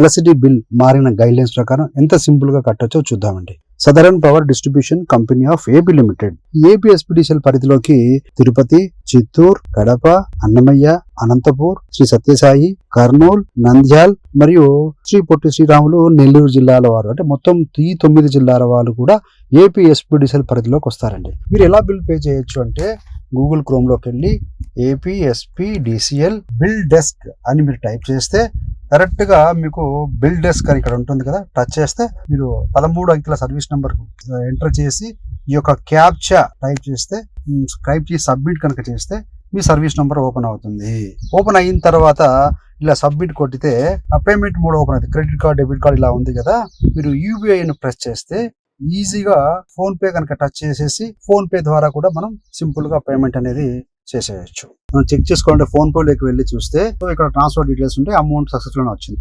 Electricity bill మారిన guide lines ప్రకారం ఎంత సింపుల్ గా కట్టొచ్చో చూద్దామండి. Southern power distribution company of AP limited AP SPDCL పరిధిలోకి తిరుపతి, చిత్తూరు, కడప, అన్నమయ్య, అనంతపూర్, శ్రీ సత్యసాయి, కర్నూలు, నంద్యాల్ మరియు శ్రీ పొట్టి శ్రీరాములు నెల్లూరు జిల్లాల వారు, అంటే మొత్తం ఈ 9 జిల్లాల వాళ్ళు కూడా ఏపీ ఎస్పీడీసీఎల్ పరిధిలోకి వస్తారండి. మీరు ఎలా బిల్ పే చేయొచ్చు అంటే గూగుల్ క్రోమ్ లోకి వెళ్ళి ఏపీ ఎస్పీడీసీఎల్ బిల్ డెస్క్ అని మీరు టైప్ చేస్తే కరెక్ట్ గా మీకు బిల్ డెస్క్ అని ఇక్కడ ఉంటుంది కదా, టచ్ చేస్తే మీరు 13 అంకెల సర్వీస్ నెంబర్ ఎంటర్ చేసి ఈ యొక్క క్యాప్చా టైప్ చేసి సబ్మిట్ కనుక చేస్తే మీ సర్వీస్ నెంబర్ ఓపెన్ అవుతుంది. ఓపెన్ అయిన తర్వాత ఇలా సబ్మిట్ కొట్టితే ఆ పేమెంట్ మోడ్ ఓపెన్ అవుతుంది. క్రెడిట్ కార్డ్, డెబిట్ కార్డ్ ఇలా ఉంది కదా, మీరు యూపీఐని ప్రెస్ చేస్తే ఈజీగా ఫోన్ పే కనుక టచ్ చేసేసి ఫోన్ పే ద్వారా కూడా మనం సింపుల్ గా పేమెంట్ అనేది చేసేయచ్చు. మనం చెక్ చేసుకోవాలంటే ఫోన్ పే లోకి వెళ్ళి చూస్తే ఇక్కడ ట్రాన్స్ఫర్ డీటెయిల్స్ ఉంటే అమౌంట్ సక్సెస్ఫుల్ వచ్చింది.